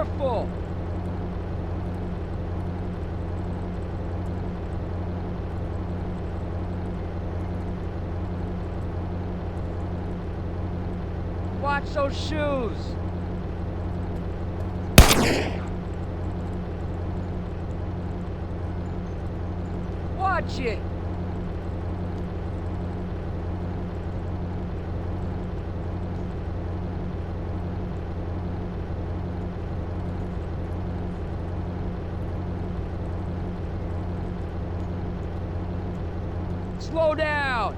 Careful! Watch those shoes! Watch it! Slow down!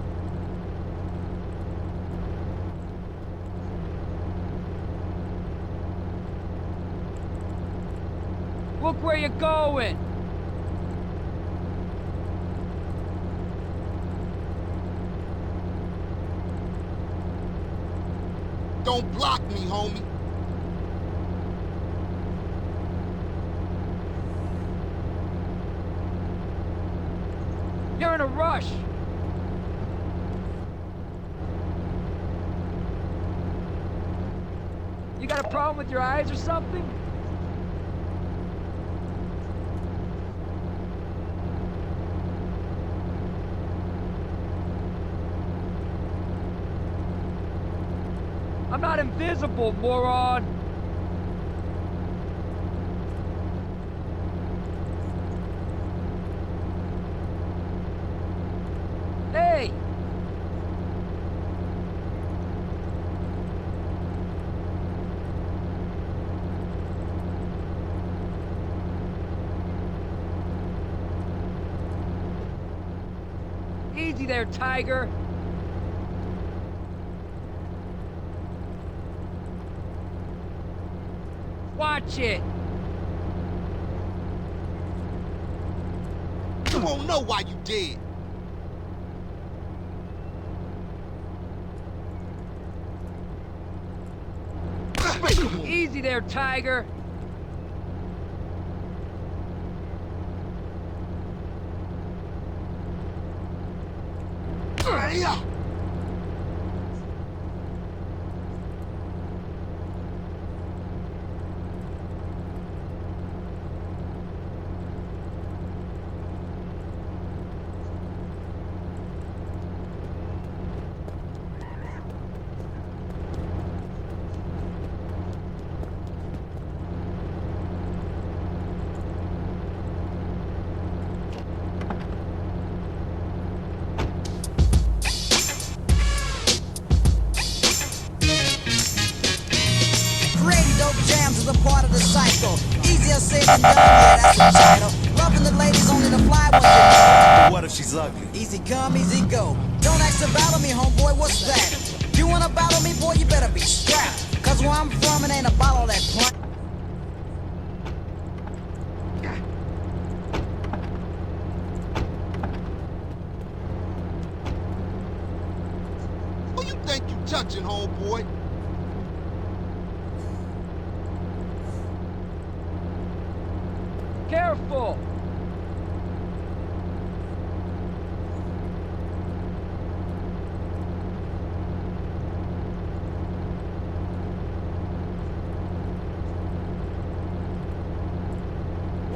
Look where you're going! Don't block me, homie. You're in a rush! You got a problem with your eyes or something? I'm not invisible, moron! Hey! Easy there, Tiger! Watch it! You won't know why you did. Easy there, Tiger! Yeah. Jams is a part of the cycle. Easier said than done, yeah, that's the title. Loving the ladies only to fly with you. What if she's ugly? Easy come, easy go. Don't ask to battle me, homeboy, what's that? You wanna battle me, boy, you better be strapped. Cause where I'm from, it ain't a bottle that plant. Who you think you touching, homeboy? Careful!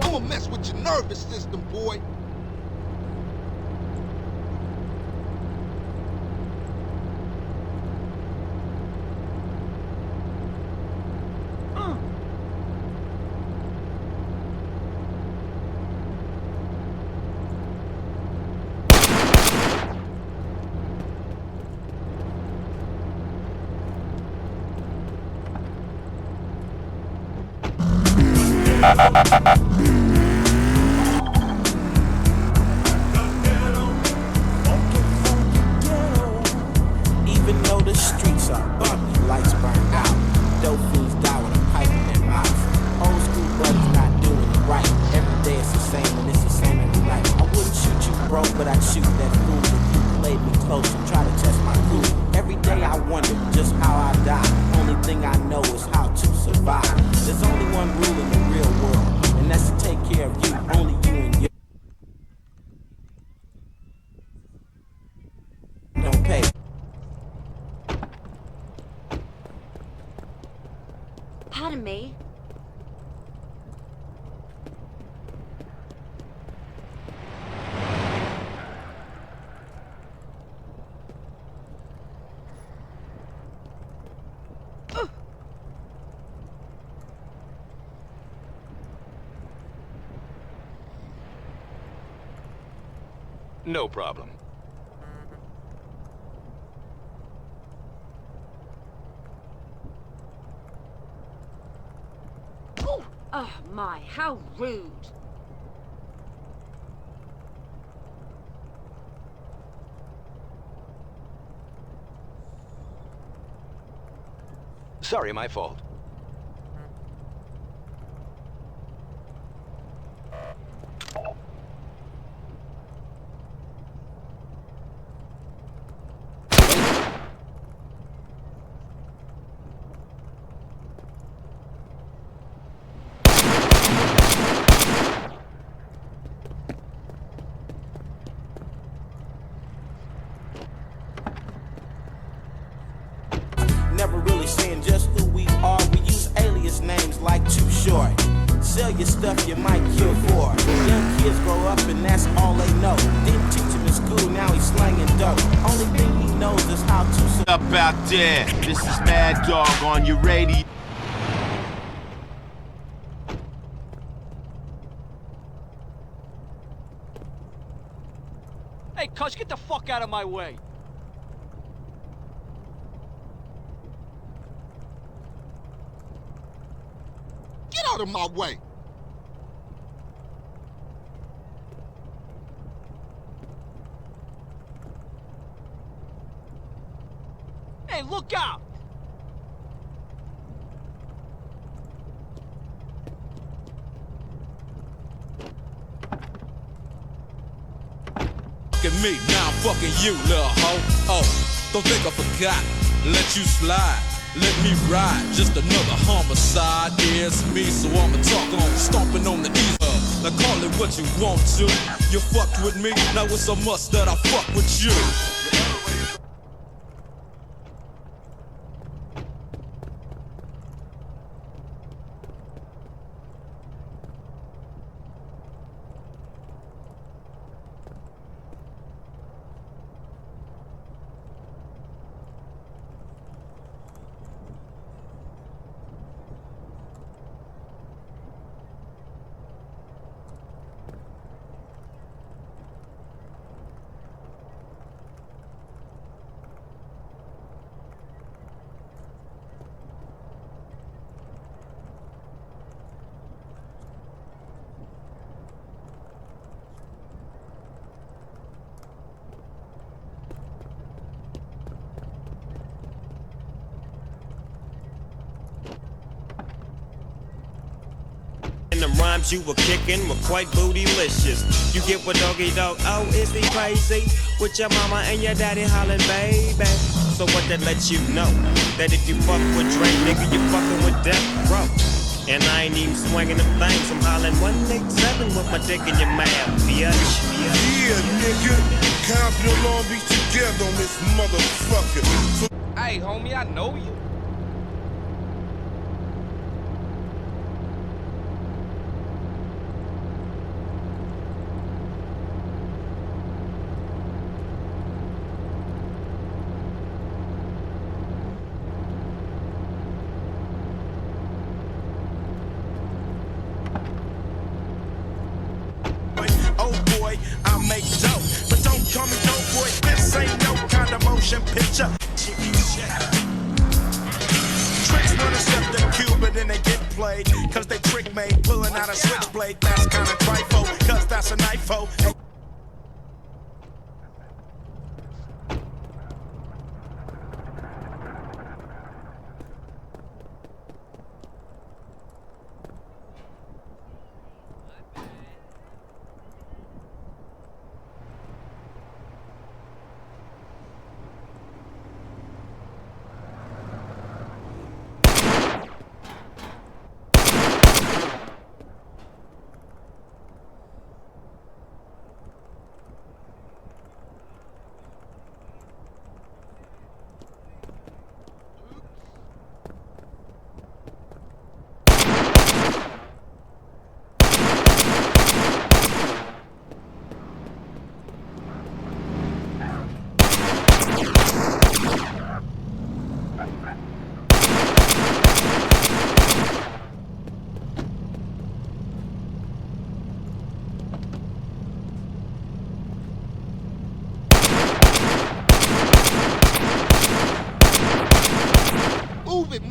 I'ma mess with your nervous system, boy. Even though the streets are bumpy, lights burn out. Dope fiends die with a pipe in their mouth. Old school brothers not doing it right. Every day it's the same and it's the same every night. I wouldn't shoot you, bro, but I'd shoot that fool if you played me close and try to test my crew. Every day I wonder just how I die. Only thing I know is how to survive. There's only one rule in the real world, and that's to take care of you, only you and your. Don't pay. Pardon me. No problem. Oh my, how rude. Sorry, my fault. Never really saying just who we are. We use alias names like Too Short. Sell your stuff you might kill for. Young kids grow up and that's all they know. Didn't teach him in school, now he's slanging dope. Only thing he knows is how to Up out there, this is Mad Dog on your radio. Hey, Cuss, get the fuck out of my way. Get out of my way. Hey, look out! Fucking me, now I'm fucking you, little hoe. Oh, don't think I forgot. Let you slide, let me ride. Just another homicide. Yeah, it's me, so I'ma talk on stomping on the ether. Now call it what you want to. You fucked with me, now it's a must that I fuck with you. And the rhymes you were kicking were quite bootylicious. You get what Doggy Dog, oh, is he crazy? With your mama and your daddy hollering, baby. So what that lets you know? That if you fuck with Drake, nigga, you fucking with Death Row. And I ain't even swinging them things. I'm hollering 187 with my dick in your mouth, bitch. Yeah, nigga. Compton and Long Beach together on this motherfucker. So Hey, homie, I know you. oh boy, I make dope. But don't call me dope boy, this ain't no kind of motion picture. Tricks wanna step the cube, but then they get played. Cause they trick made, pulling out a switchblade. That's kinda trifle, cause that's a knifo.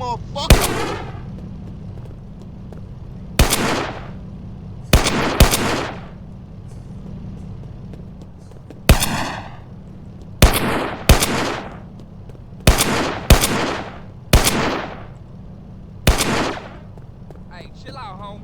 motherfucker. Hey, chill out, homie.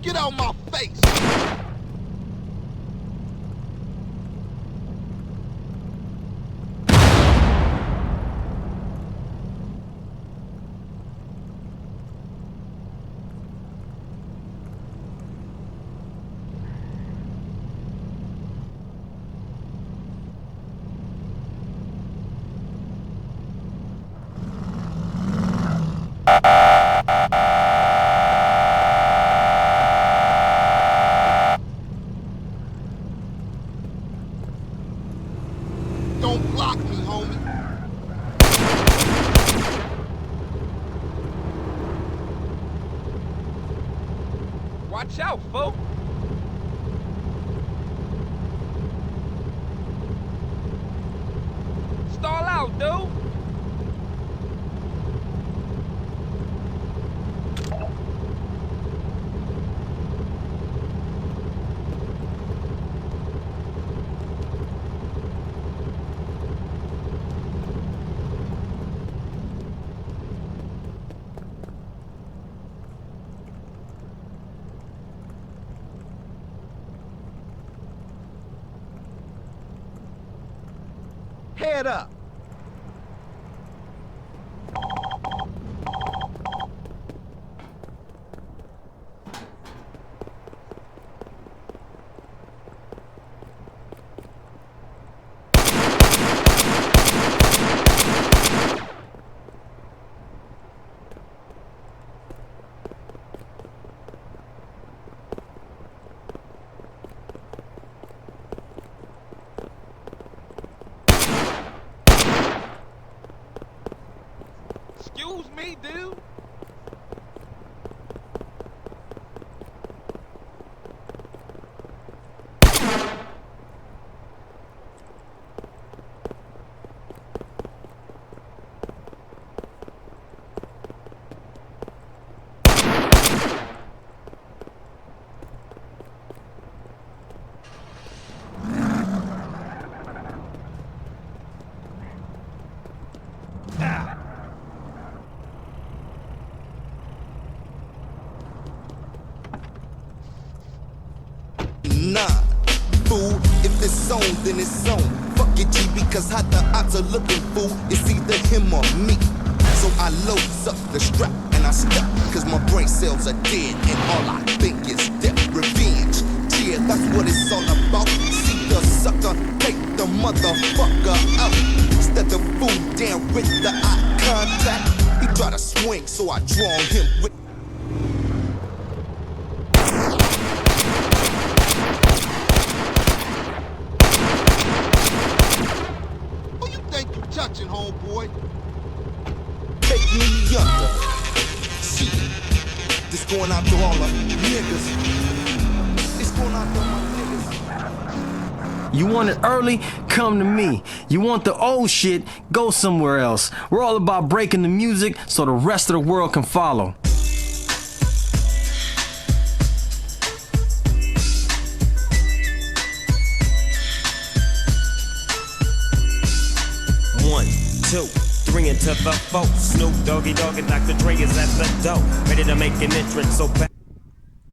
Get out my face. Don't block me, homie. Watch out, folks. Stall out, dude. Head up. Excuse me, dude. Nah, fool, if it's on, then it's on. Fuck it, G, because how the odds are looking, fool, it's either him or me. So I loads up the strap and I step, cause my brain cells are dead and all I think is death, revenge. Yeah, that's what it's all about. See the sucker, take the motherfucker out. Instead the fool down with the eye contact. He try to swing, so I draw him with. Touching, homeboy. Take me under. Shit. This going out to all the niggas. It's going out to my niggas. You want it early? Come to me. You want the old shit? Go somewhere else. We're all about breaking the music so the rest of the world can follow. One, two, three into the four. Snoop Doggy Dogg and Dr. Dre is at the door, ready to make an entrance. So back.